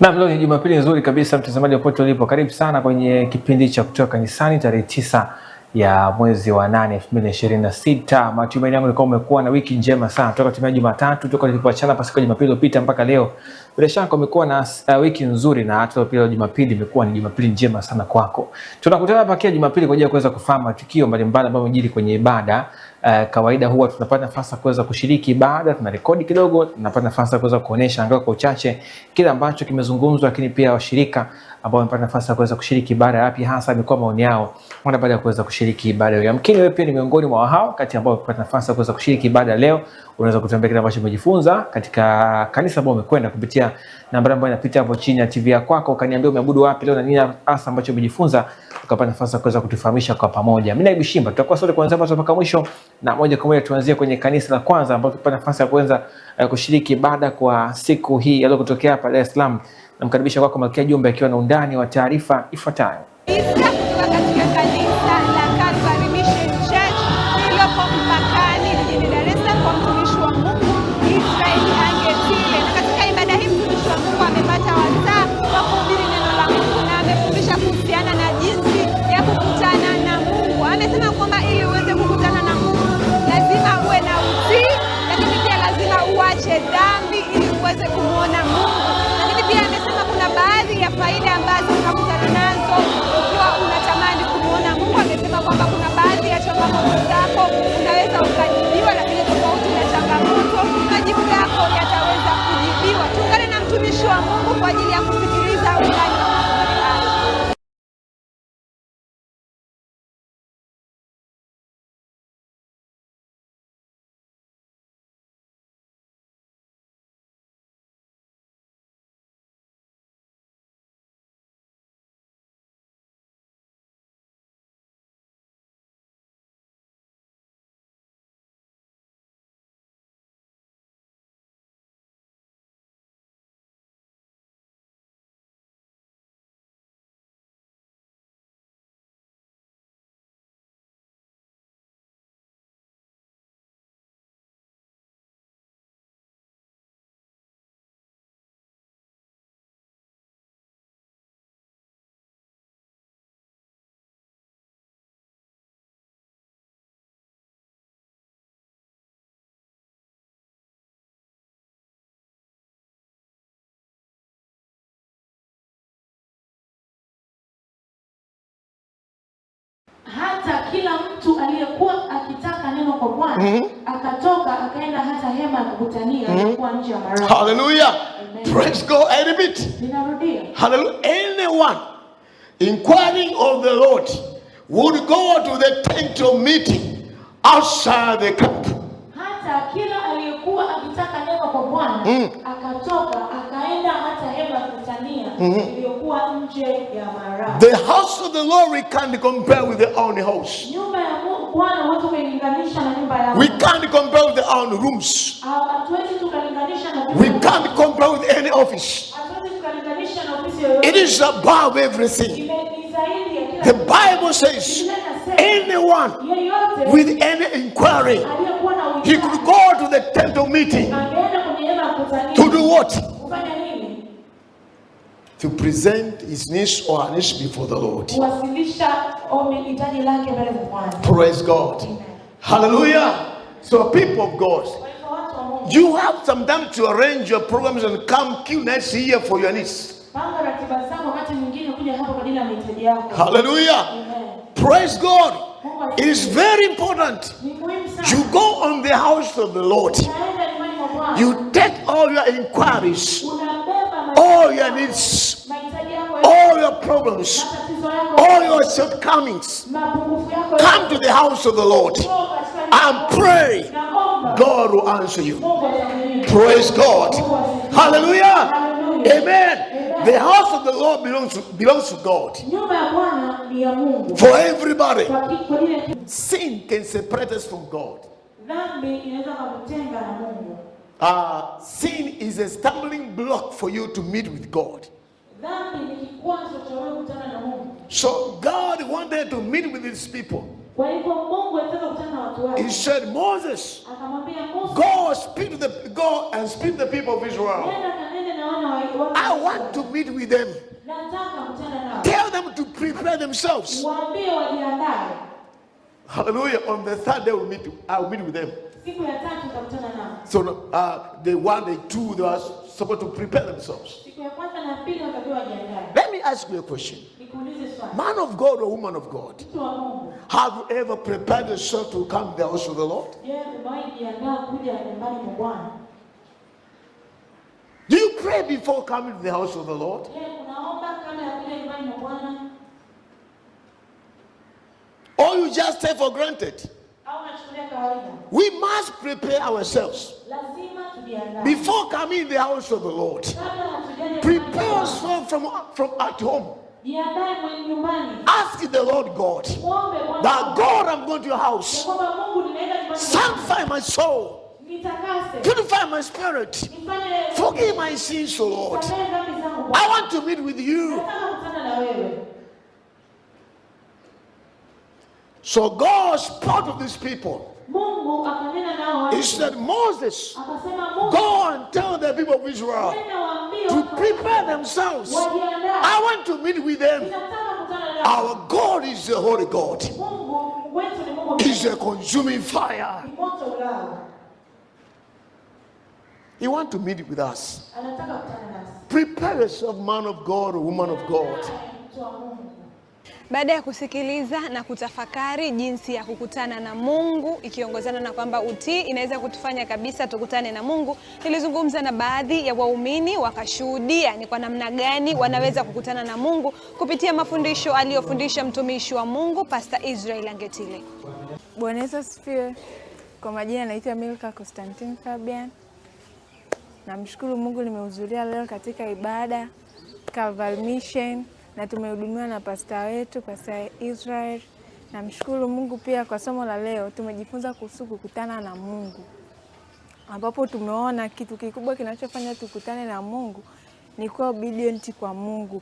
Na leo ni Jumapili nzuri kabisa, mtazamaji popote ulipo, karibu sana kwenye kipindi cha kutoka kanisani tarehe 9 ya mwezi wa 8 2026. Matumaini yangu ni kwamba umekuwa na wiki njema sana kutoka tumia Jumatatu toka tulipoachana pasika Jumapili iliyopita mpaka leo. Bila shaka umekuwa na wiki nzuri na hata pia Jumapili imekuwa ni Jumapili njema sana kwako. Tunakutana hapa kila Jumapili kwa ajili ya kuweza kufahamu matukio mbalimbali ambayo yamejiri kwenye ibada. Kawaida huwa tunapata nafasi ya kuweza kushiriki ibada, tunarekodi kidogo, tunapata nafasi ya kuweza kuonesha angalau kwa uchache kile ambacho kimezungumzwa, lakini pia washirika ambao wamepata nafasi ya kuweza kushiriki ibada yapi hasa imekuwa maoni yao mara baada ya kuweza kushiriki ibada hiyo. Yamkini wewe pia ni miongoni mwa hao kati ambao wamepata nafasi ya kuweza kushiriki ibada leo. Unaweza kutuambia kile ambacho umejifunza katika kanisa ambao umekwenda kupitia namba ambayo inapita hapo chini ya TV yako kwako, ukaniambia umeabudu wapi leo na nini hasa ambacho umejifunza, ukapata nafasi ya kuweza kutufahamisha kwa pamoja. Mimi Naibu Shimba, tutakuwa sote kuanzia mwanzo mpaka mwisho, na moja kwa moja tuanzie kwenye kanisa la kwanza ambapo tupata nafasi ya kuweza kushiriki ibada kwa siku hii leo kutokea hapa Dar es Salaam. Namkaribisha kwako Malkia Jumbe akiwa na undani wa taarifa ifuatayo. Dhambi ili uweze kumuona Mungu. Lakini pia amesema kuna baadhi ya faida ambazo unakutana nazo ukiwa unatamani kumuona Mungu. Amesema kwamba kuna baadhi ya changamoto zako unaweza ukajibiwa, lakini tofauti na changamoto majibu yako yataweza kujibiwa. Tuungane na mtumishi wa Mungu kwa ajili ya kusikiliza undani wa mambo haya. Hata kila mtu aliyekuwa akitaka neno kwa Bwana akatoka akaenda hata hema ya kukutania alikuwa nje ya malango. Hallelujah. Praise God. I repeat. Ninarudia. Hallelujah. Anyone inquiring of the Lord would go to the tent of meeting outside the camp. Hata kila aliyekuwa akitaka neno kwa Bwana akatoka akaenda hata hema ya kukutania iliyokuwa nje ya malango. The house of the Lord we can't compare with the own house. Nyumba ya Bwana huwezi kulinganisha na nyumba yako. We can't compare with the own rooms. Hatuwezi tukalinganisha na We can't compare with any office. hatuwezi tukalinganisha na ofisi yoyote. It is above everything. Ni zaidi ya kila. The Bible says anyone with any inquiry, he could go to the tent of meeting to do what? To present his needs or her needs before the Lord. Praise God. Hallelujah. So people of God, you have some time to arrange your programs and come queue next year for your needs. Hallelujah. Praise God. It is very important. You go on the house of the Lord. You take all your inquiries, all your needs, all your problems, all your shortcomings. Come to the house of the Lord and pray. God will answer you. Praise God. Hallelujah. Amen. The house of the Lord belongs to God. For everybody. Sin can separate us from God. Sin is a stumbling block for you to meet with God. So God wanted to meet with his people. He said, Moses, go and speak to the people of Israel. I want to meet with them. Tell them to prepare themselves. Hallelujah. On the third day I'll meet with them. So the one, the two, they are supposed to prepare themselves. Let me ask you a question. Man of God or woman of God, have you ever prepared yourself to come to the house of the Lord? Do you pray before coming to the house of the Lord? Or you just take for granted? We must prepare ourselves before coming to the house of the Lord. Prepare ourselves from at home. Ask the Lord God that God, I'm going to your house. Sanctify my soul. Purify my spirit. Forgive my sins, O Lord. I want to meet with you. So God spoke to these people. He said, Moses, go and tell the people of Israel to prepare themselves. I want to meet with them. Our God is the Holy God. He's a consuming fire. He wants to meet with us. Prepare yourself, man of God or woman of God. Baada ya kusikiliza na kutafakari jinsi ya kukutana na Mungu, ikiongozana na kwamba utii inaweza kutufanya kabisa tukutane na Mungu, nilizungumza na baadhi ya waumini wakashuhudia ni kwa namna gani wanaweza kukutana na Mungu kupitia mafundisho aliyofundisha mtumishi wa Mungu Pastor Israel Angetile. Bwana Yesu asifiwe. Kwa majina naitwa Milka Constantine Fabian. Namshukuru Mungu nimehudhuria leo katika ibada Calvary Mission na tumehudumiwa na pastor wetu Pastor Israel. Namshukuru Mungu pia kwa somo la leo tumejifunza kuhusu kukutana na Mungu, ambapo tumeona kitu kikubwa kinachofanya tukutane na Mungu ni kuwa obedient kwa Mungu,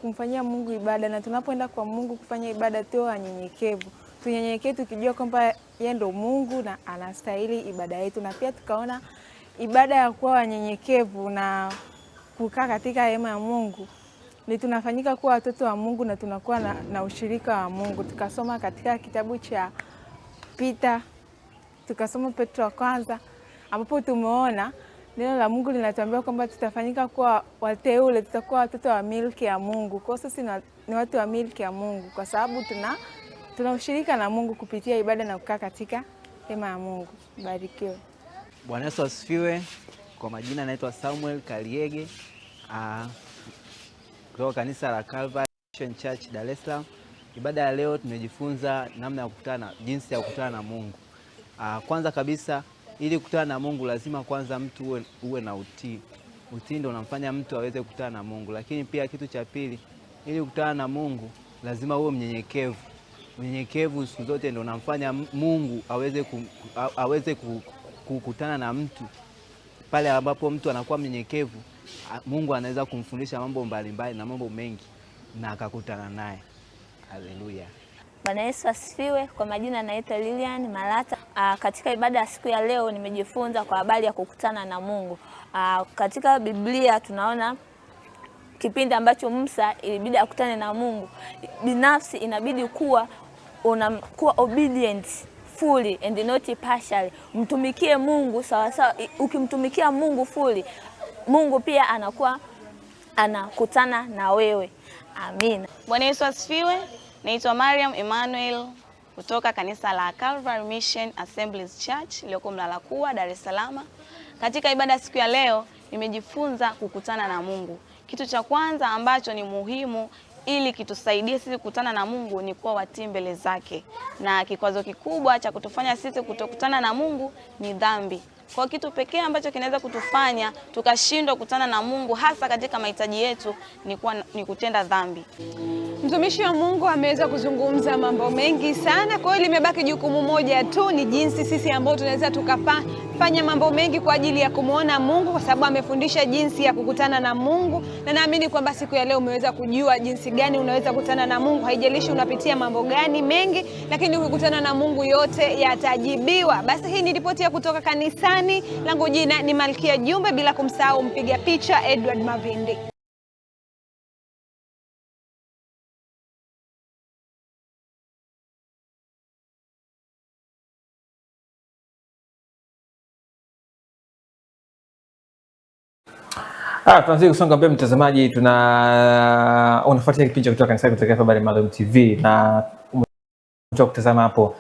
kumfanyia Mungu ibada. Na tunapoenda kwa Mungu kufanya ibada tuwe wanyenyekevu. Tunyenyekee tukijua kwamba yeye ndo Mungu na anastahili ibada yetu. Na pia tukaona ibada ya kuwa wanyenyekevu na kukaa katika hema ya Mungu ni tunafanyika kuwa watoto wa Mungu na tunakuwa na ushirika wa Mungu. Tukasoma katika kitabu cha Peter, tukasoma Petro wa kwanza, ambapo tumeona neno la Mungu linatuambia kwamba tutafanyika kuwa wateule, tutakuwa watoto wa milki ya Mungu. Kwa sisi ni watu wa milki ya Mungu kwa sababu tuna ushirika na Mungu kupitia ibada na kukaa katika hema ya Mungu. Barikiwe. Bwana Yesu asifiwe. Kwa majina naitwa Samuel Kaliege. Kutoka kanisa la Calvary Mission Church Dar es Salaam. Ibada ya leo tumejifunza namna ya kukutana, jinsi ya kukutana na Mungu. Kwanza kabisa ili kukutana na Mungu lazima kwanza mtu uwe na utii. Utii ndio unamfanya mtu aweze kukutana na Mungu. Lakini pia kitu cha pili, ili kukutana na Mungu lazima uwe mnyenyekevu. Unyenyekevu siku zote ndio unamfanya Mungu aweze kukutana na mtu. Pale ambapo mtu anakuwa mnyenyekevu, Mungu anaweza kumfundisha mambo mbalimbali na mambo mengi na akakutana naye. Haleluya. Bwana Yesu asifiwe. Kwa majina naitwa Lilian Malata. Katika ibada ya siku ya leo nimejifunza kwa habari ya kukutana na Mungu. Katika Biblia tunaona kipindi ambacho Musa ilibidi akutane na Mungu. Binafsi inabidi kuwa unakuwa obedient fully and not partially. Mtumikie Mungu sawa sawa. Ukimtumikia Mungu fully, Mungu pia anakutana na wewe. Amina. Bwana Yesu asifiwe. Naitwa Mariam Emmanuel kutoka kanisa la Calvary Mission Assemblies Church iliyoko Mlalakuwa, Dar es Salaam. Katika ibada siku ya leo nimejifunza kukutana na Mungu. Kitu cha kwanza ambacho ni muhimu ili kitusaidie sisi kukutana na Mungu ni kuwa watii mbele zake. Na kikwazo kikubwa cha kutufanya sisi kutokutana na Mungu ni dhambi. Kwa kitu pekee ambacho kinaweza kutufanya tukashindwa kukutana na Mungu hasa katika mahitaji yetu ni kutenda dhambi. Mtumishi wa Mungu ameweza kuzungumza mambo mengi sana. Kwa hiyo limebaki jukumu moja tu, ni jinsi sisi ambao tunaweza tukafanya mambo mengi kwa ajili ya kumuona Mungu, kwa sababu amefundisha jinsi ya kukutana na Mungu. Na naamini kwamba siku ya leo umeweza kujua jinsi gani unaweza kukutana na Mungu. Haijalishi unapitia mambo gani mengi, lakini ukikutana na Mungu yote yatajibiwa. Basi hii ni ripoti ya kutoka kanisani. Langu jina ni Malkia Jumbe, bila kumsahau mpiga picha Edward Mavindi. Tunazidi kusonga mbele mtazamaji, unafuatilia kipindi kutoka kanisani kutoka Habari Maalum TV na umetoka kutazama hapo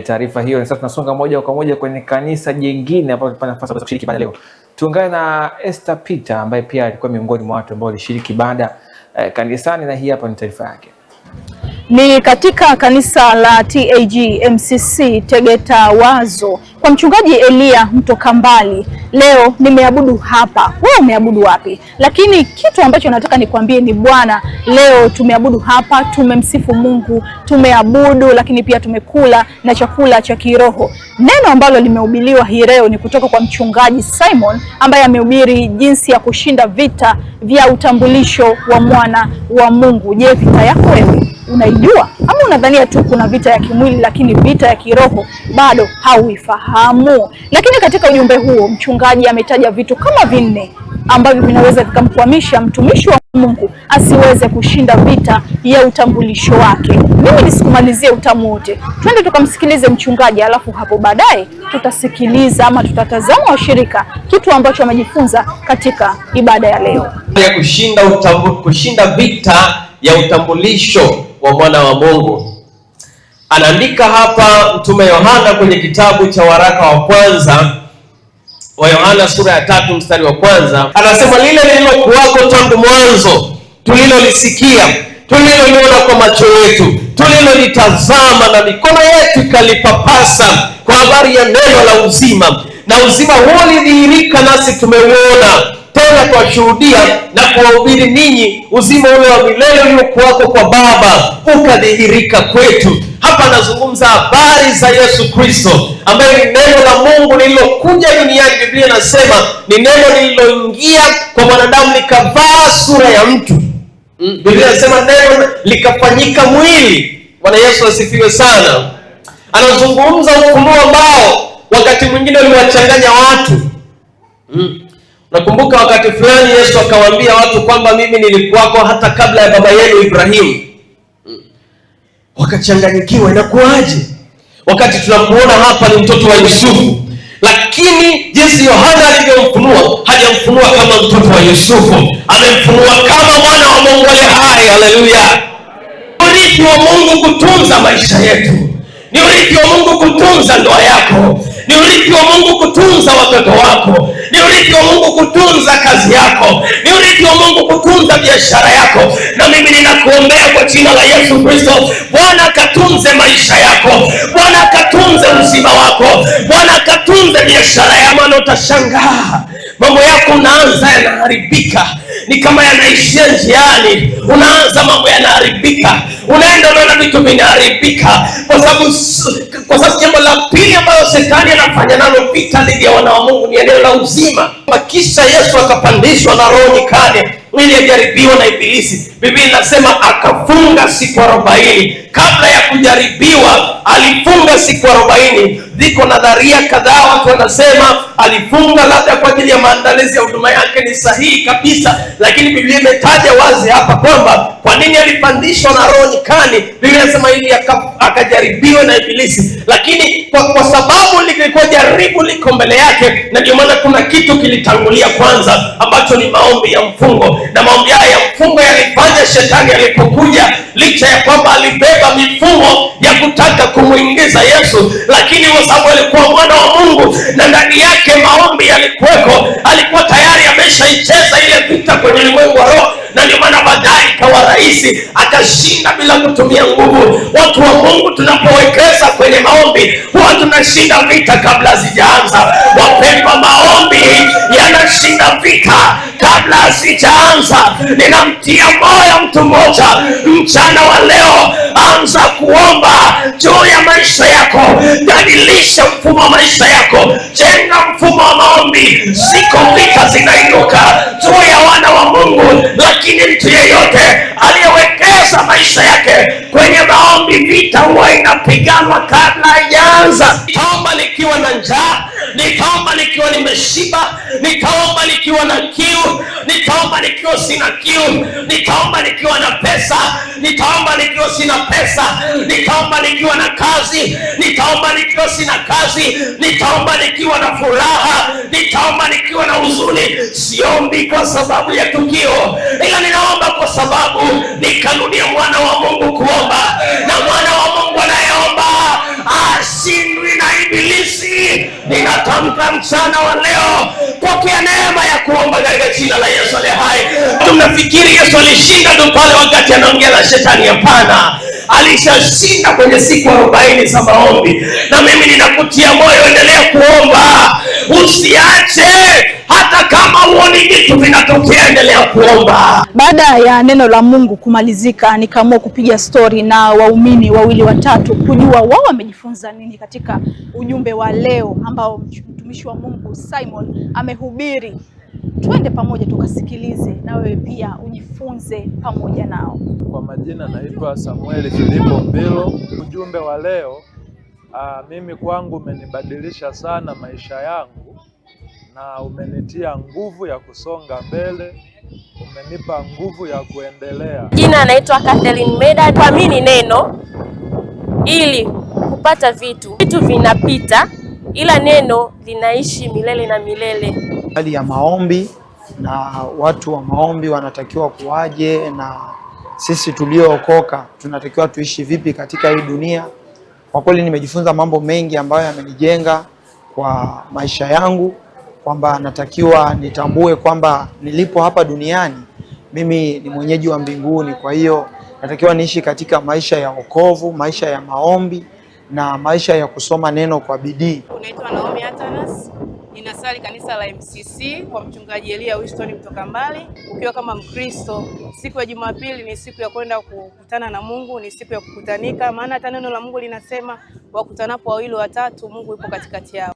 taarifa hiyo. Sasa tunasonga moja kwa moja kwenye kanisa jingine ambapo tulipata nafasi ya kushiriki ibada leo. Tuungane na Esther Peter ambaye pia alikuwa miongoni mwa watu ambao walishiriki ibada kanisani, na hii hapa ni taarifa yake. Ni katika kanisa la TAG MCC Tegeta Wazo kwa mchungaji Elia Mtokambali. Leo nimeabudu hapa. Wewe umeabudu wapi? Lakini kitu ambacho nataka nikwambie ni Bwana, leo tumeabudu hapa, tumemsifu Mungu, tumeabudu, lakini pia tumekula na chakula cha kiroho. Neno ambalo limehubiriwa hii leo ni kutoka kwa mchungaji Simon ambaye amehubiri jinsi ya kushinda vita vya utambulisho wa mwana wa Mungu. Je, vita yako wewe unaijua? Ama unadhania tu kuna vita ya kimwili lakini vita ya kiroho bado hauifahamu? Lakini katika ujumbe huo mchungaji ametaja vitu kama 4 ambavyo vinaweza vikamkwamisha mtumishi wa Mungu asiweze kushinda vita ya utambulisho wake. Mimi nisikumalizie utamu wote. Twende tukamsikilize mchungaji, alafu hapo baadaye tutasikiliza ama tutatazama washirika kitu ambacho wamejifunza katika ibada ya leo. Kushinda vita ya utambulisho wa mwana wa Mungu. Anaandika hapa Mtume Yohana kwenye kitabu cha waraka wa kwanza wa Yohana sura ya 3 mstari wa 1. Anasema lile lililokuwako tangu mwanzo, tulilolisikia, tuliloliona kwa macho yetu, tulilolitazama na mikono yetu ikalipapasa kwa habari ya neno la uzima. Na uzima huo ulidhihirika, nasi tumeuona, tena twashuhudia na kuwahubiri ninyi uzima ule wa milele uliokuwako kwa Baba ukadhihirika kwetu. Hapa anazungumza habari za Yesu Kristo ambaye ni neno la Mungu lililokuja duniani. Biblia inasema ni neno lililoingia kwa mwanadamu likavaa sura ya mtu. Biblia inasema neno likafanyika mwili. Bwana Yesu asifiwe sana. Anazungumza ufunuo ambao wakati mwingine uliwachanganya watu. Nakumbuka wakati fulani Yesu akawaambia watu kwamba mimi nilikuwako hata kabla ya baba yenu Ibrahimu. Wakachanganyikiwa, inakuaje wakati tunamuona hapa ni mtoto wa Yusufu? Lakini jinsi Yohana alivyomfunua, hajamfunua kama mtoto wa Yusufu, amemfunua kama mwana wa Mungu aliye hai. Haleluya! Urithi wa Mungu kutunza maisha yetu, ni urithi wa Mungu kutunza ndoa yako, ni urithi wa Mungu kutunza watoto wako, ni urithi wa Mungu kutunza kazi yako, ni urithi wa Mungu kutunza biashara yako. Na mimi ninakuombea kwa jina la Yesu Kristo, Bwana katunze maisha yako, Bwana katunze uzima wako, Bwana katunze biashara yako. Maana utashangaa mambo yako unaanza yanaharibika, ni kama yanaishia njiani. Unaanza mambo yanaharibika, unaenda unaona vitu vinaharibika, kwa sababu jambo la pili ambalo shetani anafanya nalo vita dhidi ya wana wa Mungu ni eneo la uzima. Kisha Yesu akapandishwa na Roho nyikani ili ajaribiwe na Ibilisi. Biblia inasema akafunga siku 40. Kabla ya kujaribiwa alifunga siku 40. Ziko nadharia kadhaa, watu wanasema alifunga labda kwa ajili ya maandalizi ya huduma yake. Ni sahihi kabisa, lakini Biblia imetaja wazi hapa kwamba kwa nini alipandishwa na Roho nyikani. Biblia inasema ili akajaribiwe na Ibilisi, lakini kwa sababu lilikuwa jaribu liko mbele yake, na ndio maana kuna kitu kilitangulia kwanza ambacho ni maombi ya mfungo. Na maombi haya ya mfungo yalifanya shetani alipokuja, licha ya kwamba alibeba mifumo ya kutaka kumuingiza Yesu, lakini kwa sababu alikuwa mwana wa Mungu na ndani yake maombi yalikuweko, alikuwa tayari ameshaicheza ile vita kwenye ulimwengu wa roho, na ndio maana baadaye ikawa rahisi akashinda bila kutumia nguvu. Watu wa Mungu, tunapowekeza kwenye maombi huwa tunashinda vita kabla hazijaanza. Wapendwa, maombi yanashinda kuna vita kabla sijaanza. Ninamtia moyo mtu mmoja mchana wa leo, anza kuomba juu ya maisha yako, badilisha mfumo wa maisha yako, jenga mfumo wa maombi. Ziko vita zinainuka juu ya wana wa Mungu, lakini mtu yeyote aliyewekeza maisha yake kwenye maombi, vita huwa inapiganwa kabla haijaanza. Nitaomba nikiwa na njaa, nitaomba nikiwa nimeshiba, nitaomba nikiwa na kiu, nitaomba nikiwa sina kiu, nitaomba nikiwa na pesa, nitaomba nikiwa sina pesa, nitaomba nikiwa na kazi, nitaomba nikiwa sina kazi, nitaomba nikiwa na furaha, nitaomba nikiwa na huzuni. Siombi kwa sababu ya tukio, ila ninaomba kwa sababu ni kanuni ya mwana wa Mungu kuomba, na mwana wa Mungu anayeomba ashindwi na ibilisi. Ninatamka mchana wa leo, pokea neema ya kuomba katika jina la Yesu aliye hai. Mnafikiri Yesu alishinda tu pale wakati anaongea na shetani? Hapana, alishashinda kwenye siku 40 za maombi. Na mimi ninakutia moyo, endelea kuomba, usiache. Hata kama huoni vitu vinatokea, endelea kuomba. Baada ya neno la Mungu kumalizika, nikaamua kupiga story na waumini wawili watatu kujua wao wamejifunza nini katika ujumbe wa leo ambao mtumishi wa Mungu Simon amehubiri. Twende pamoja tukasikilize, na wewe pia ujifunze pamoja nao. Kwa majina naitwa Samuel Filipo Mbilo. Ujumbe wa leo mimi kwangu umenibadilisha sana maisha yangu, na umenitia nguvu ya kusonga mbele, umenipa nguvu ya kuendelea. Jina anaitwa Catherine Meda. Kuamini neno ili kupata vitu vinapita, ila neno linaishi milele na milele. Hali ya maombi na watu wa maombi wanatakiwa kuwaje, na sisi tuliookoka tunatakiwa tuishi vipi katika hii dunia. Kwa kweli nimejifunza mambo mengi ambayo yamenijenga kwa maisha yangu, kwamba natakiwa nitambue kwamba nilipo hapa duniani mimi ni mwenyeji wa mbinguni. Kwa hiyo natakiwa niishi katika maisha ya wokovu, maisha ya maombi na maisha ya kusoma neno kwa bidii. Unaitwa Naomi Atanas, ninasali kanisa la MCC kwa mchungaji Elia Winston kutoka mbali. Ukiwa kama Mkristo, siku ya Jumapili ni siku ya kwenda kukutana na Mungu, ni siku ya kukutanika, maana hata neno la Mungu linasema wakutanapo wawili watatu Mungu yupo katikati yao.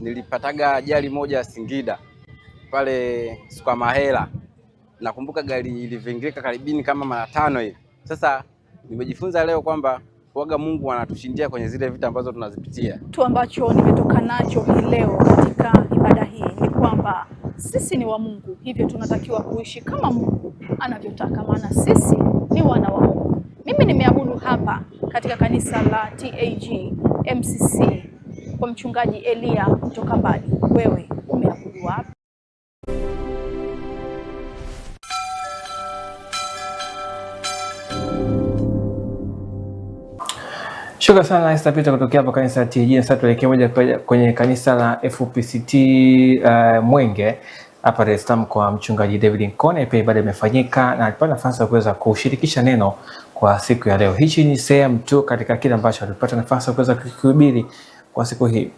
Nilipataga ajali moja Singida pale kwa Mahela. Nakumbuka gari ilivingirika karibini kama mara 5 hivi. Sasa nimejifunza leo kwamba kuaga Mungu anatushindia kwenye zile vita ambazo tunazipitia. Kitu ambacho nimetoka nacho hii leo katika ibada hii ni kwamba sisi ni wa Mungu, hivyo tunatakiwa kuishi kama Mungu anavyotaka, maana sisi ni wana wa Mungu. Mimi nimeabudu hapa katika kanisa la TAG MCC kwa mchungaji Elia kutoka mbali. Wewe umeabudu wapi? Shukrani sana Esther Peter kutokea hapa kanisa la TAG. Sasa tuelekee moja kwenye kanisa la FPCT Mwenge hapa Dar es Salaam kwa mchungaji David Nkone. Pia ibada imefanyika na alipata nafasi ya kuweza kushirikisha neno kwa siku ya leo. Hichi ni sehemu tu katika kile ambacho alipata nafasi ya kuweza kuhubiri kwa siku hii.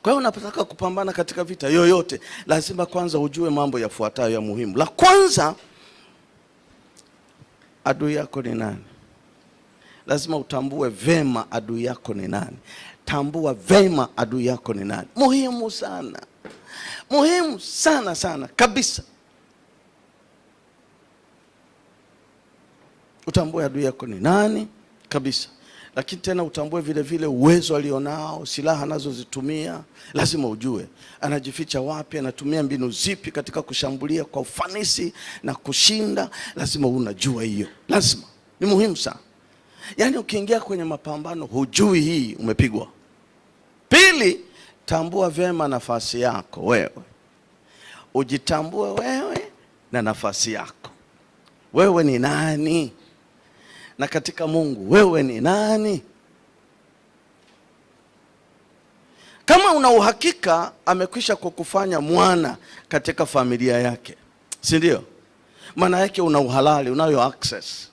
Kwa hiyo unapotaka kupambana katika vita yoyote, lazima kwanza ujue mambo yafuatayo ya muhimu. La kwanza, adui yako ni nani? Lazima utambue vema adui yako ni nani. Tambua vema adui yako ni nani. Muhimu sana. Muhimu sana sana kabisa. Utambue adui yako ni nani kabisa. Lakini tena utambue vile vile uwezo alionao, silaha anazozitumia. Lazima ujue anajificha wapi, anatumia mbinu zipi katika kushambulia kwa ufanisi na kushinda. Lazima unajua hiyo. Lazima. Ni muhimu sana. Yaani ukiingia kwenye mapambano hujui hii, umepigwa. Pili, tambua vyema nafasi yako wewe. Ujitambue wewe na nafasi yako. Wewe ni nani? Na katika Mungu wewe ni nani? Kama una uhakika amekwisha kukufanya mwana katika familia yake, si ndio? Maana yake una uhalali, unayo access.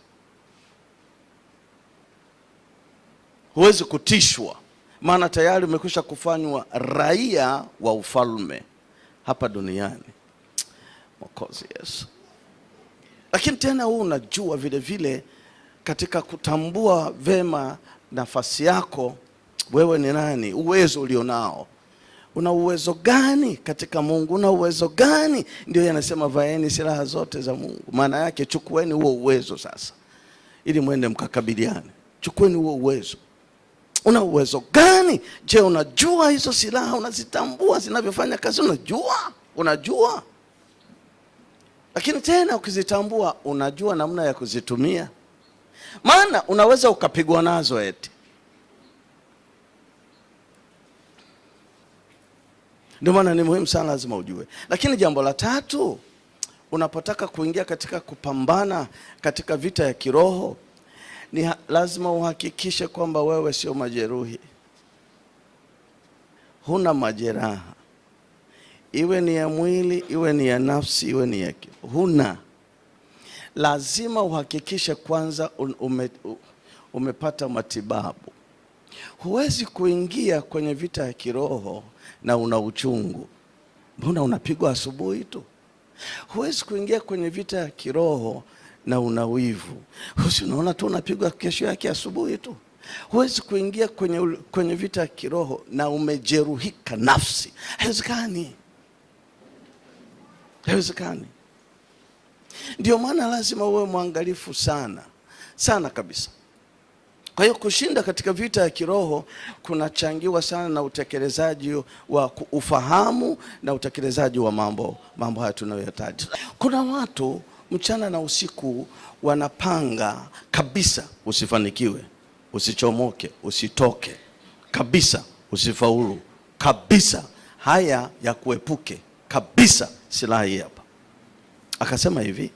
Huwezi kutishwa, maana tayari umekwisha kufanywa raia wa ufalme. hapa duniani. Mwokozi Yesu. Lakini tena huu unajua vile vile katika kutambua vema nafasi yako, wewe ni nani, uwezo ulionao. Una uwezo gani katika Mungu? Una uwezo gani? Ndio yanasema vaeni silaha zote za Mungu. Maana yake chukueni huo uwezo sasa, ili mwende mkakabiliane. Chukueni huo uwezo. Una uwezo gani? Je, unajua hizo silaha? Unazitambua zinavyofanya kazi? Unajua. Lakini tena ukizitambua, unajua namna ya kuzitumia. Maana unaweza ukapigwa nazo eti. Ndio maana ni muhimu sana, lazima ujue. Lakini jambo la tatu, unapotaka kuingia katika kupambana katika vita ya kiroho, ni lazima uhakikishe kwamba wewe sio majeruhi. Huna majeraha. Iwe ni ya mwili, iwe ni ya nafsi, iwe ni ya huna. Lazima uhakikishe kwanza umepata matibabu. Huwezi kuingia kwenye vita ya kiroho na una uchungu. Mbona unapigwa asubuhi tu? Huwezi kuingia kwenye vita ya kiroho na una wivu. Unaona tu unapigwa kesho yake asubuhi tu. Huwezi kuingia kwenye vita ya kiroho na umejeruhika nafsi. Haiwezekani. Ndio maana lazima uwe mwangalifu sana kabisa. Kwa hiyo kushinda katika vita ya kiroho kunachangiwa sana na utekelezaji wa ufahamu na utekelezaji wa mambo haya tunayoyataja. Kuna watu mchana na usiku wanapanga kabisa usifanikiwe, usichomoke, usitoke kabisa, usifaulu kabisa. Haya ya kuepuke kabisa silaha hii hapa. Akasema hivi,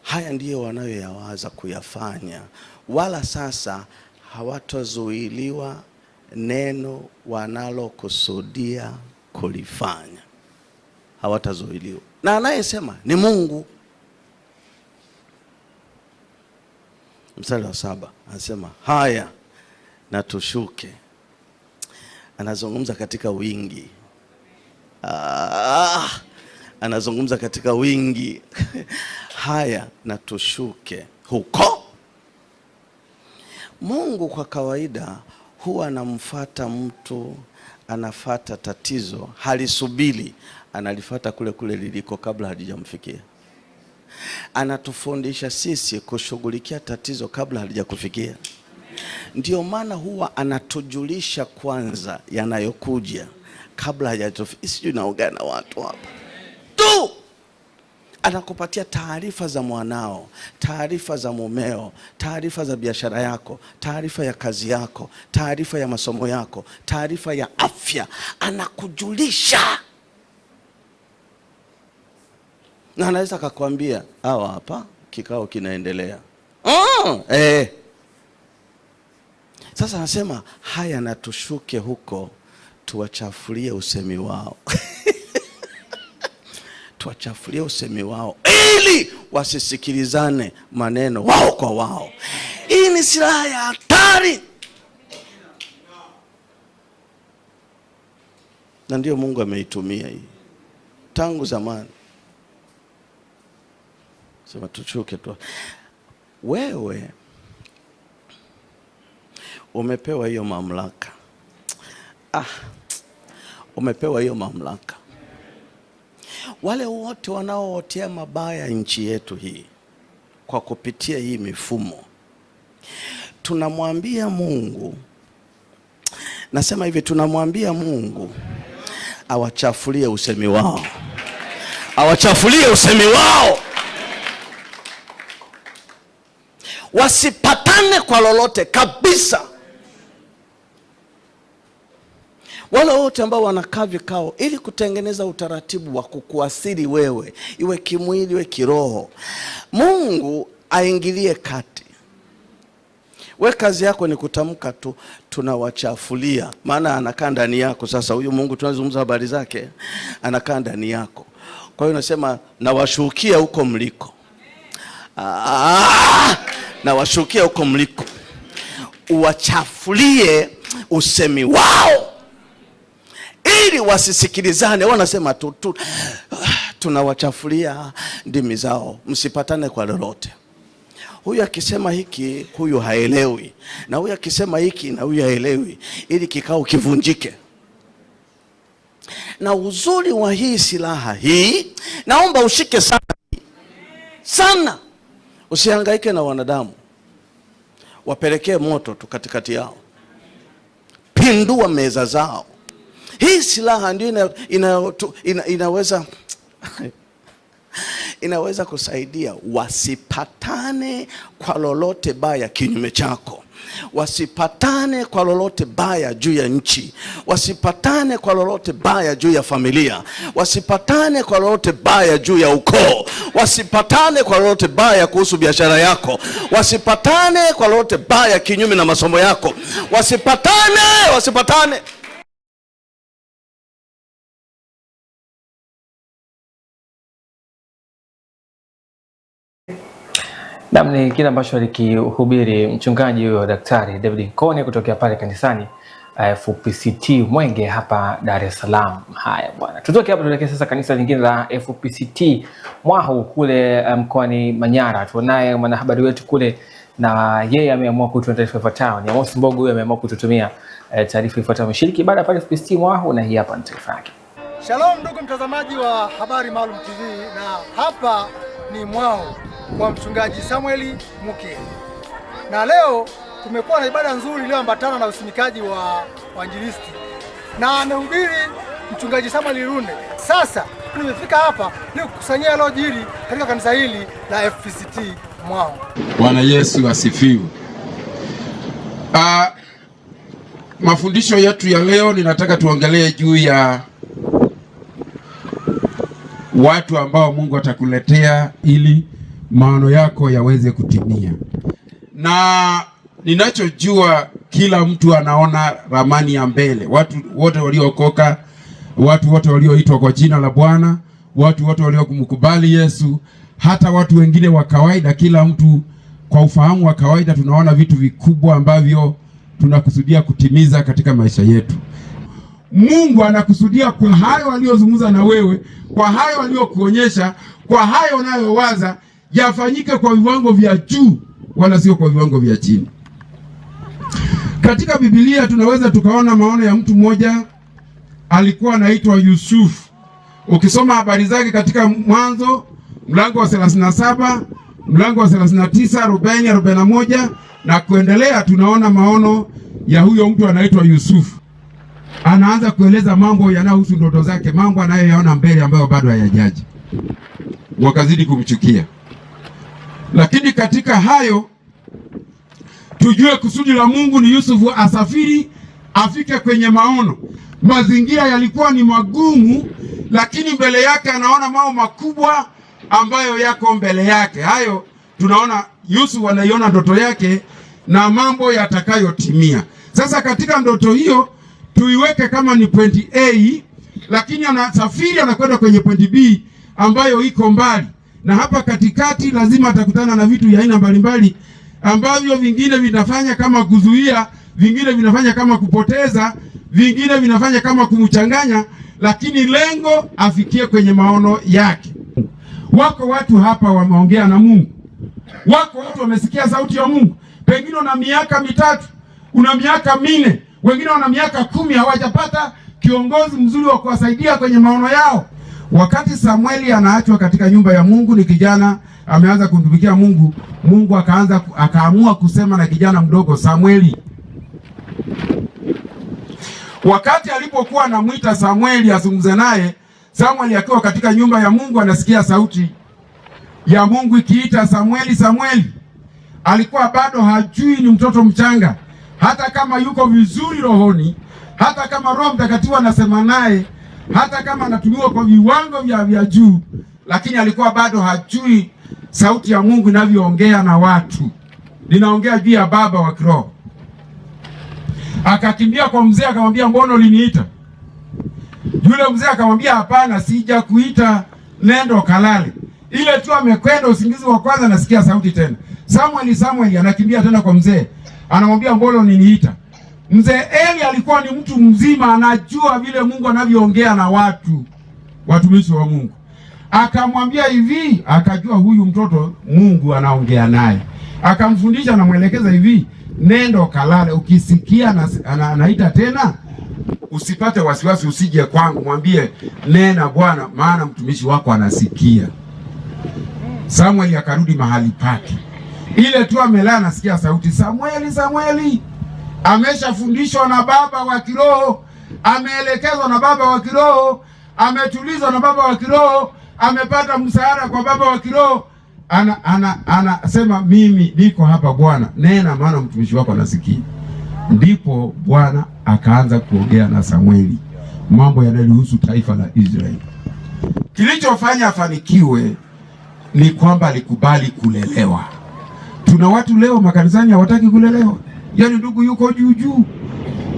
haya ndiyo wanayoyawaza kuyafanya, wala sasa hawatazuiliwa neno wanalokusudia kulifanya. Hawatazuiliwa. Na anayesema ni Mungu. Mstari wa 7 anasema haya na tushuke. Anazungumza katika wingi. Anazungumza katika wingi. Haya na tushuke huko. Mungu kwa kawaida huwa anamfuata mtu, anafuata tatizo, halisubiri, analifuata kule liliko kabla halijamfikia. Anatufundisha sisi kushughulikia tatizo kabla halijakufikia. Ndio maana huwa anatujulisha kwanza yanayokuja kabla hajatufikia. Sijui naongea na watu hapa tu. Anakupatia taarifa za mwanao, taarifa za mumeo, taarifa za biashara yako, taarifa ya kazi yako, taarifa ya masomo yako, taarifa ya afya. Anakujulisha. Na anaweza akakwambia hawa hapa kikao kinaendelea. Sasa anasema haya na tushuke huko tuwachafulie usemi wao. Tuwachafulie usemi wao ili wasisikilizane maneno wao kwa wao. Hii ni silaha ya hatari. Na ndio Mungu ameitumia hii tangu zamani. Sema tuchuke tu. Wewe umepewa hiyo mamlaka. Umepewa hiyo mamlaka. Wale wote wanaootea mabaya nchi yetu hii kwa kupitia hii mifumo, tunamwambia Mungu, nasema hivi, tunamwambia Mungu awachafulie usemi wao. Awachafulie usemi wao. Wasipatane kwa lolote kabisa. Wale wote ambao wanakaa vikao ili kutengeneza utaratibu wa kukuasiri wewe, iwe kimwili, iwe kiroho, Mungu aingilie kati. We kazi yako ni kutamka tu, tunawachafulia. Maana anakaa ndani yako. Sasa huyu Mungu tunazungumza habari zake, anakaa ndani yako. Kwa hiyo nasema nawashukia huko mliko. Nawashukia huko mliko. Uwachafulie usemi wao ili wasisikilizane. Wanasema tunawachafulia ndimi zao, msipatane kwa lolote. Huyu akisema hiki, huyu haelewi, na huyu akisema hiki, na huyu haelewi, ili kikao kivunjike. Na uzuri wa hii silaha hii, naomba ushike sana sana, usihangaike na wanadamu, wapelekee moto tu katikati yao, pindua meza zao. Hii silaha ndio inaweza inaweza kusaidia wasipatane kwa lolote baya kinyume chako, wasipatane kwa lolote baya juu ya nchi, wasipatane kwa lolote baya juu ya familia, wasipatane kwa lolote baya juu ya ukoo, wasipatane kwa lolote baya kuhusu biashara yako, wasipatane kwa lolote baya kinyume na masomo yako, wasipatane. Ni kile ambacho alikihubiri mchungaji huyo Daktari David Nkone kutokea pale kanisani FPCT Mwenge hapa Dar es Salaam. Haya bwana, tutoke hapo tuelekee sasa kanisa lingine la FPCT Mwahu kule mkoani Manyara. Tunaye mwanahabari wetu kule na yeye ameamua kutuletea taarifa ifuatayo. Ni Amos Mbogo, huyo ameamua kututumia taarifa ifuatayo. Mshiriki baada pale FPCT Mwahu, na hii hapa ni taarifa yake. Shalom ndugu mtazamaji wa Habari Maalum TV, na hapa ni Mwahu kwa mchungaji Samuel Muke. Na leo tumekuwa na ibada nzuri iliyoambatana na usimikaji wa wainjilisti, na amehubiri mchungaji Samuel Irunde. Sasa nimefika hapa ili kukusanyia yaliyojiri katika kanisa hili la FPCT Mwahu. Bwana Yesu asifiwe. Mafundisho yetu ya leo ninataka tuongelee juu ya watu ambao Mungu atakuletea ili maono yako yaweze kutimia. Na ninachojua kila mtu anaona ramani ya mbele. Watu wote waliokoka, watu wote walioitwa kwa jina la Bwana, watu wote waliomkubali Yesu, hata watu wengine wa kawaida, kila mtu kwa ufahamu wa kawaida tunaona vitu vikubwa ambavyo tunakusudia kutimiza katika maisha yetu. Mungu anakusudia kwa hayo aliyozungumza na wewe, kwa hayo aliyokuonyesha, kwa hayo unayowaza yafanyike kwa viwango vya juu wala sio kwa viwango vya chini. Katika Biblia tunaweza tukaona maono ya mtu mmoja alikuwa anaitwa Yusufu. Ukisoma habari zake katika Mwanzo mlango wa 37, mlango wa 39, 40, 41 na kuendelea, tunaona maono ya huyo mtu anaitwa Yusufu. Anaanza kueleza mambo yanayohusu ndoto zake, mambo anayoyaona mbele ambayo bado hayajaji. Wakazidi kumchukia. Lakini katika hayo tujue kusudi la Mungu ni Yusufu asafiri afike kwenye maono. Mazingira yalikuwa ni magumu, lakini mbele yake anaona mambo makubwa ambayo yako mbele yake. Hayo tunaona Yusufu anaiona ndoto yake na mambo yatakayotimia. Sasa katika ndoto hiyo tuiweke kama ni point A, lakini anasafiri anakwenda kwenye point B ambayo iko mbali. Na hapa katikati lazima atakutana na vitu vya aina mbalimbali ambavyo vingine vinafanya kama kuzuia, vingine vinafanya kama kupoteza, vingine vinafanya kama kumchanganya, lakini lengo afikie kwenye maono yake. Wako watu hapa wameongea na Mungu. Wako watu wamesikia sauti ya Mungu. Pengine una miaka 3, una miaka 4, wengine wana miaka 10 hawajapata kiongozi mzuri wa kuwasaidia kwenye maono yao. Wakati Samueli anaachwa katika nyumba ya Mungu, ni kijana ameanza kumtumikia Mungu. Mungu akaamua kusema na kijana mdogo Samueli. Wakati alipokuwa anamuita Samueli azungumze naye, Samueli akiwa katika nyumba ya Mungu anasikia sauti ya Mungu ikiita Samueli, Samueli. Alikuwa bado hajui, ni mtoto mchanga. Hata kama yuko vizuri rohoni, hata kama Roho Mtakatifu anasema naye, hata kama anatumiwa kwa viwango vya juu, lakini alikuwa bado hajui sauti ya Mungu inavyoongea na watu. Ninaongea juu ya baba wa kiroho. Akakimbia kwa mzee akamwambia, mbona uliniita? Yule mzee akamwambia, hapana, sija kuita, nenda kalale. Ile tu amekwenda usingizi wa kwanza nasikia sauti tena. Samueli, Samueli, anakimbia tena kwa mzee. Anamwambia, mbona uliniita? Mzee Eli alikuwa ni mtu mzima, anajua vile Mungu anavyoongea na watumishi wa Mungu. Akamwambia hivi, akajua huyu mtoto Mungu anaongea naye. Akamfundisha na mwelekeza hivi, nenda kalale, ukisikia anaita tena usipate wasiwasi, usije kwangu, mwambie nena Bwana, maana mtumishi wako anasikia. Samueli akarudi mahali pake. Ile tu amelala anasikia sauti, Samueli, Samueli. Ameshafundishwa na baba wa kiroho, ameelekezwa na baba wa kiroho, ametulizwa na baba wa kiroho, amepata msaada kwa baba wa kiroho. Anasema mimi niko hapa Bwana, nena maana mtumishi wako anasikia. Ndipo Bwana akaanza kuongea na Samueli mambo yanayohusu taifa la Israeli. Kilichofanya afanikiwe ni kwamba alikubali kulelewa. Tuna watu leo makanisani hawataki kulelewa. Yaani ndugu yuko juu,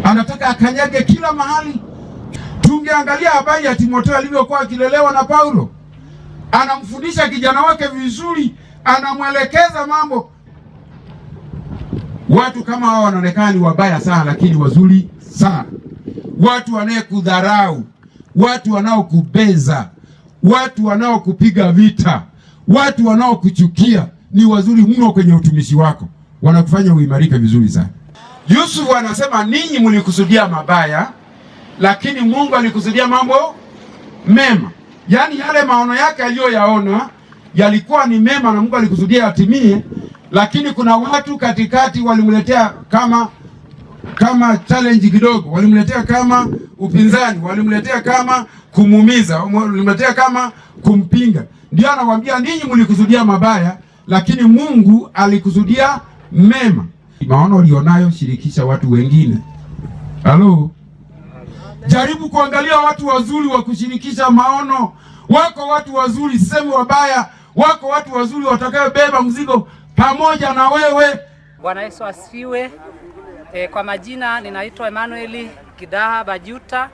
anataka akanyage kila mahali. Tungeangalia habari ya Timotheo alivyokuwa akilelewa na Paulo. Anamfundisha kijana wake vizuri, anamwelekeza mambo. Watu kama hao wanaonekana ni wabaya sana, lakini wazuri sana. Watu wanayekudharau, watu wanaokubeza, watu wanaokupiga vita, watu wanaokuchukia ni wazuri mno kwenye utumishi wako. Wanakufanya uimarike vizuri sana. Yusufu anasema ninyi mlikusudia mabaya, lakini Mungu alikusudia mambo mema. Yaani yale maono yake aliyoyaona yalikuwa ni mema na Mungu alikusudia yatimie, lakini kuna watu katikati walimletea kama challenge kidogo, walimletea kama upinzani, walimletea kama kumuumiza, walimletea kama kumpinga. Ndio anawaambia ninyi mlikusudia mabaya, lakini Mungu alikusudia mema. Maono ulionayo shirikisha watu wengine. Halo? Jaribu kuangalia watu wazuri wa kushirikisha maono. Wako watu wazuri, sisemi wabaya, wako watu wazuri watakayobeba mzigo pamoja na wewe. Bwana Yesu asifiwe. Kwa majina ninaitwa Emmanuel Kidaha Bajuta.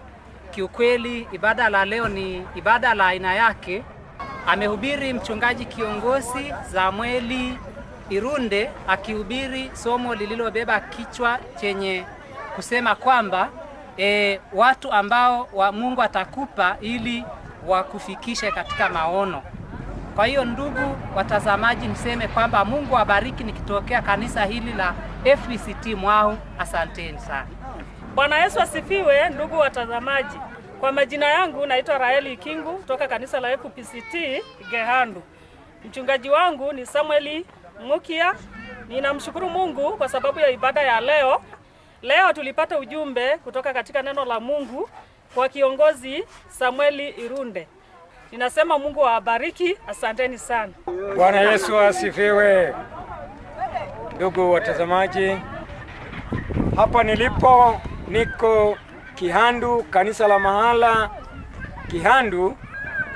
Kiukweli ibada la leo ni ibada la aina yake. Amehubiri mchungaji kiongozi Samueli Irunde, akihubiri somo lililobeba kichwa chenye kusema kwamba watu ambao Mungu atakupa ili wakufikishe katika maono. Kwa hiyo ndugu watazamaji, niseme kwamba Mungu abariki nikitokea kanisa hili la FPCT Mwao. Asanteni sana. Bwana Yesu asifiwe. Ndugu watazamaji, kwa majina yangu naitwa Raeli Kingu kutoka kanisa la FPCT Gehandu. Mchungaji wangu ni Samueli Mukia. Ninamshukuru Mungu kwa sababu ya ibada ya leo. Leo tulipata ujumbe kutoka katika neno la Mungu kwa kiongozi Samueli Irunde. Ninasema Mungu awabariki. Asanteni sana. Bwana Yesu asifiwe. Ndugu watazamaji, hapa nilipo niko Kihandu, kanisa la mahala Kihandu,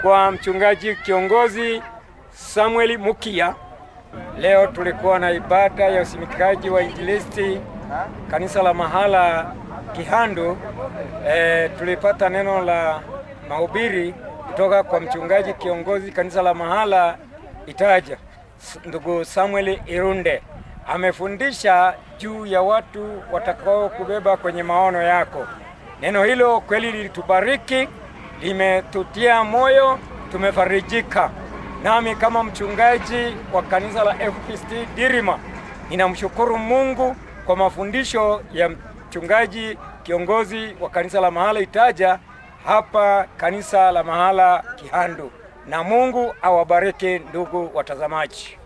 kwa mchungaji kiongozi Samueli Mukia. Leo tulikuwa na ibada ya usimikaji wa injilisti kanisa la mahala Kihandu. Tulipata neno la mahubiri kutoka kwa mchungaji kiongozi kanisa la mahala Itaja, ndugu Samuel Irunde. Amefundisha juu ya watu watakao kubeba kwenye maono yako. Neno hilo kweli lilitubariki, limetutia moyo, tumefarijika. Nami kama mchungaji wa kanisa la FPCT Dirima, ninamshukuru Mungu kwa mafundisho ya mchungaji kiongozi wa kanisa la mahala Itaja hapa kanisa la mahala Kihandu. Na Mungu awabariki ndugu watazamaji.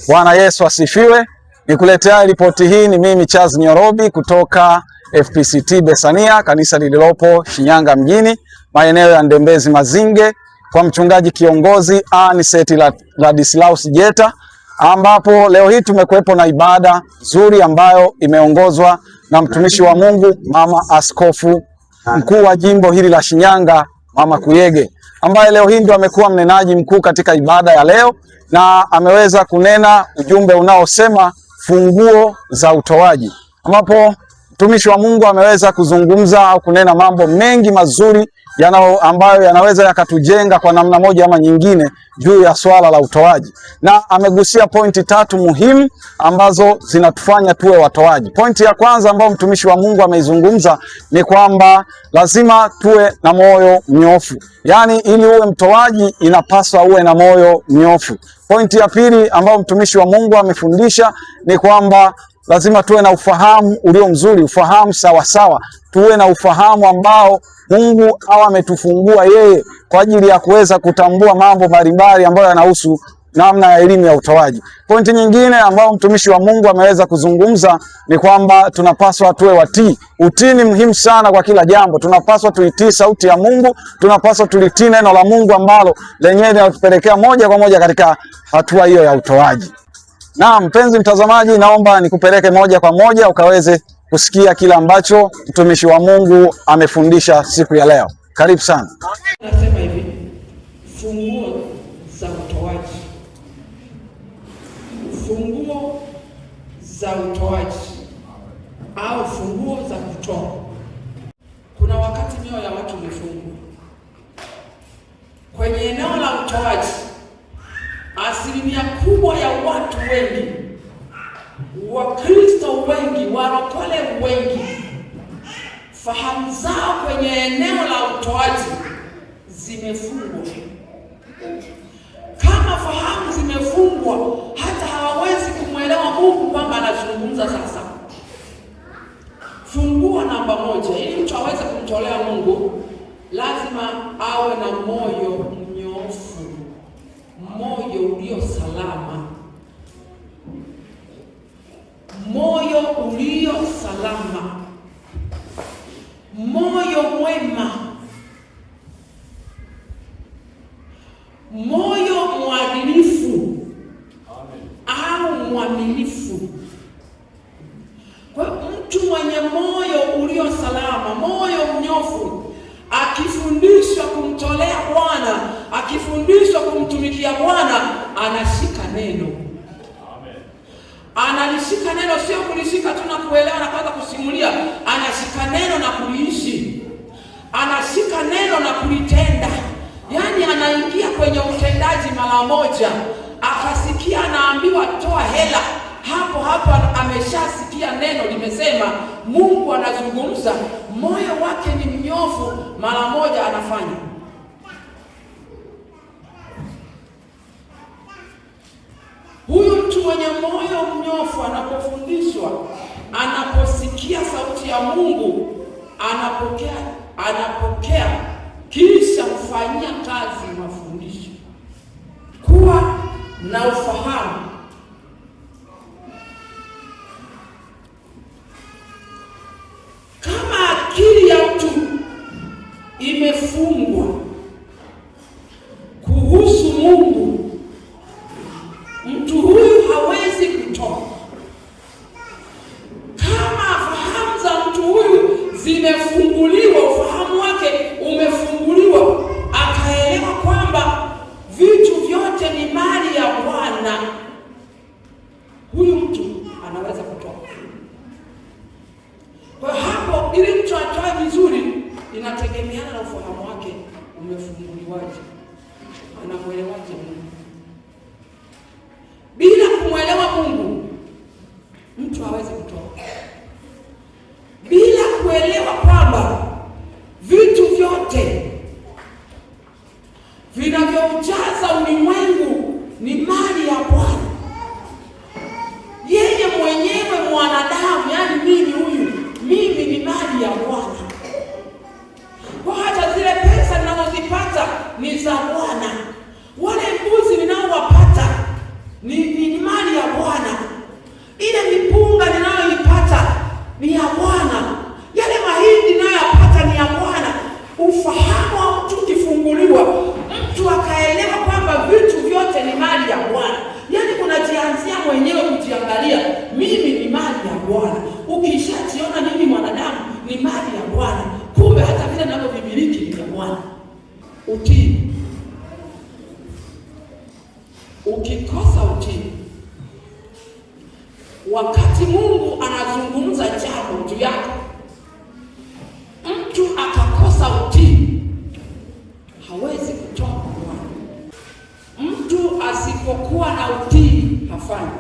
Bwana Yesu asifiwe. Nikuletea ripoti hii ni mimi Charles Nyorobi kutoka FPCT Besania, kanisa lililopo Shinyanga mjini, maeneo ya Ndembezi Mazinge, kwa mchungaji kiongozi Aniseti Ladislaus Jeta, ambapo leo hii tumekuwepo na ibada nzuri ambayo imeongozwa na mtumishi wa Mungu Mama Askofu Mkuu wa jimbo hili la Shinyanga, Mama Kuyege, ambaye leo hii ndio amekuwa mnenaji mkuu katika ibada ya leo, na ameweza kunena ujumbe unaosema funguo za utoaji, ambapo mtumishi wa Mungu ameweza kuzungumza au kunena mambo mengi mazuri ambayo yanaweza yakatujenga kwa namna moja ama nyingine juu ya swala la utoaji, na amegusia pointi 3 muhimu ambazo zinatufanya tuwe watoaji. Pointi ya kwanza ambayo mtumishi wa Mungu ameizungumza ni kwamba lazima tuwe na moyo mnyofu, yaani ili uwe mtoaji inapaswa uwe na moyo mnyofu. Pointi ya pili ambayo mtumishi wa Mungu amefundisha ni kwamba lazima tuwe na ufahamu ulio mzuri, ufahamu sawa, tuwe na ufahamu ambao Mungu ametufungua yeye kwa ajili ya kuweza kutambua mambo mbalimbali ambayo yanahusu namna ya elimu ya utoaji. Pointi nyingine ambayo mtumishi wa Mungu ameweza kuzungumza ni kwamba tunapaswa tuwe watii. Utii ni muhimu sana kwa kila jambo. Tunapaswa tuitii sauti ya Mungu, tunapaswa tulitii neno la Mungu ambalo lenyewe linatupelekea moja kwa moja katika hatua hiyo ya utoaji. Na mpenzi mtazamaji, naomba nikupeleke moja kwa moja ukaweze kusikia kile ambacho mtumishi wa Mungu amefundisha siku ya leo. Karibu sana. Nasema hivi, funguo za utoaji. Funguo za utoaji au funguo za kutoa. Kuna wakati mioyo ya watu imefungwa. Kwenye eneo la utoaji, asilimia kubwa ya watu wengi, Wakristo wengi, warokole wengi, fahamu zao kwenye eneo la utoaji zimefungwa. Kama fahamu zimefungwa, hata hawawezi kumwelewa Mungu kwamba anazungumza sasa. Funguo namba 1, ili mtu aweze kumtolea Mungu, lazima awe na moyo mnyofu, moyo ulio salama. Moyo ulio salama, moyo mwema, moyo mwadilifu au mwaminifu. Kwa mtu mwenye moyo ulio salama, moyo mnyofu, akifundishwa kumtolea Bwana, akifundishwa kumtumikia Bwana, anashika neno. Analishika neno, sio kulishika tu na kuelewa na kwanza kusimulia. Anashika neno na kuliishi, anashika neno na kulitenda. Yaani anaingia kwenye utendaji mara moja. Akasikia anaambiwa toa hela, hapo ameshasikia neno limesema, Mungu anazungumza, moyo wake ni mnyofu, mara moja anafanya. Huyu mtu mwenye moyo mnyofu anapofundishwa, anaposikia sauti ya Mungu, anapokea kisha kufanyia kazi mafundisho. Kuwa na ufahamu. Kama akili ya mtu imefungwa kuhusu Mungu, mtu huyu hawezi kutoa. Kama fahamu za mtu huyu zimefunguliwa, ufahamu wake umefunguliwa, akaelewa kwamba vitu vyote ni mali ya Bwana, huyu mtu anaweza kutoa. Kwa hapo, ili mtu atoe vizuri, inategemeana na ufahamu wake umefunguliwaje, anamuelewaje Mungu. Bila kumwelewa Mungu, mtu hawezi kutoa. Bila kuelewa kwamba vitu vyote vinavyoujaza ulimwengu ni mali ya Bwana, yeye mwenyewe mwanadamu, yaani mimi ni mali ya Bwana. Kwa hata zile pesa ninazozipata ni za Bwana, wale mbuzi ninaowapata ni mali ya Bwana, ile mipunga ninayoipata ni ya Bwana, ukikosa utii, wakati Mungu anazungumza jambo juu yako, mtu akakosa utii, hawezi kutoka kwa mtu. Asipokuwa na utii hafanyi.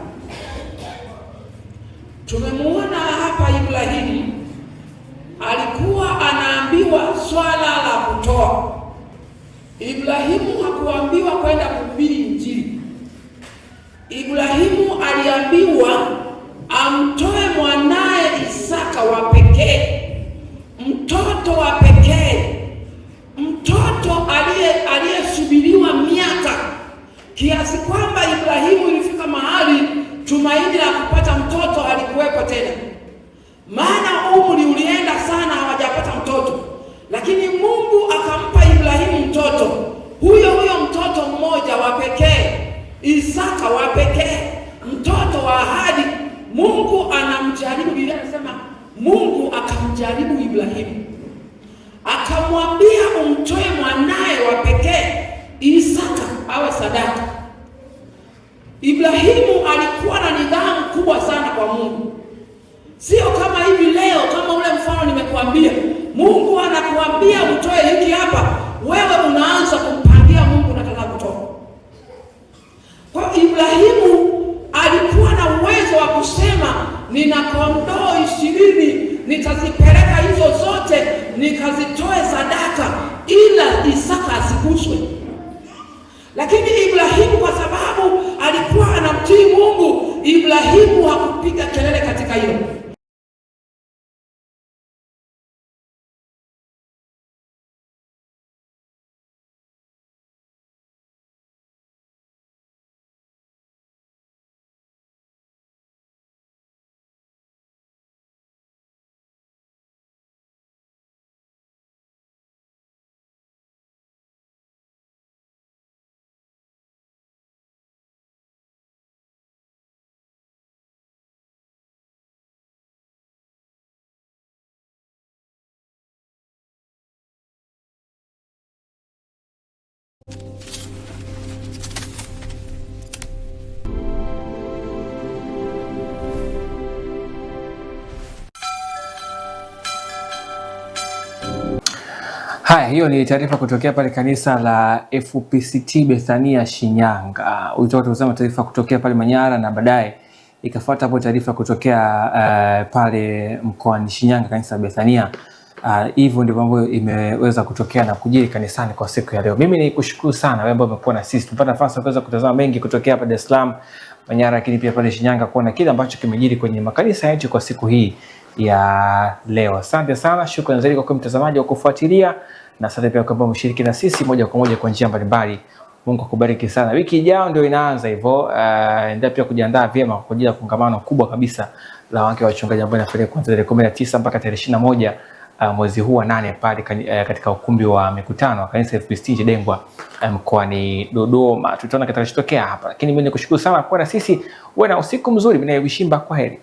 Tumemuona hapa Ibrahimu alikuwa anaambiwa swala la kutoa. Ibrahimu hakuambiwa kwenda kuhubiri Injili. Ibrahimu aliambiwa amtoe mwanaye Isaka wa pekee, mtoto wa pekee, mtoto aliyesubiriwa miaka, kiasi kwamba Ibrahimu ilifika mahali tumaini la kupata mtoto halikuwepo tena, maana umri ulienda sana, hawajapata mtoto. Lakini Mungu akampa Ibrahimu mtoto, huyo mtoto mmoja wa pekee, Isaka wa pekee, mtoto wa ahadi. Mungu anamjaribu. Biblia inasema Mungu akamjaribu Ibrahimu, akamwambia umtoe mwanaye wa pekee Isaka awe sadaka. Ibrahimu alikuwa na nidhamu kubwa sana kwa Mungu. Sio kama hivi leo, kama ule mfano nimekuambia, Mungu anakuambia utoe hiki hapa, wewe unaanza kumpangia Mungu unataka kutoa. Kwa Ibrahimu alikuwa na uwezo wa kusema nina kondoo 20, nitazipeleka hizo zote nikazitoe sadaka, ila Isaka asiguswe. Lakini Ibrahimu kwa sababu alikuwa anamtii Mungu, Ibrahimu hakupiga kelele katika hilo. Haya, hiyo ni taarifa kutokea pale kanisa la FPCT Bethania Shinyanga. Ulitoka kusema taarifa kutokea pale Manyara na baadaye ikafuata hapo taarifa kutokea pale mkoani Shinyanga kanisa la Bethania. Hivyo ndivyo ambavyo imeweza kutokea na kujiri kanisani kwa siku ya leo. Mimi nikushukuru sana wewe ambao umekuwa na sisi. Tupata nafasi ya kuweza kutazama mengi kutokea hapa Dar es Salaam, Manyara, lakini pia pale Shinyanga, kuona kile ambacho kimejiri kwenye makanisa yetu kwa siku hii ya leo. Asante sana, shukrani zaidi kwa mtazamaji wa kufuatilia, na asante pia kwa mshiriki na sisi moja kwa moja kwa njia mbalimbali. Mungu akubariki sana. Wiki ijayo ndio inaanza hivyo, endelea pia kujiandaa vyema kwa ajili ya kongamano kubwa kabisa la wanawake wachungaji ambao inafanyika kuanzia tarehe 19 mpaka tarehe 21 mwezi huu wa 8 pale katika ukumbi wa mikutano wa kanisa FPCT Chidengwa mkoani Dodoma. Tutaona kitakachotokea hapa. Lakini mimi nikushukuru sana kwa na sisi. Uwe na usiku mzuri. Mimi ni Wishimba, kwaheri.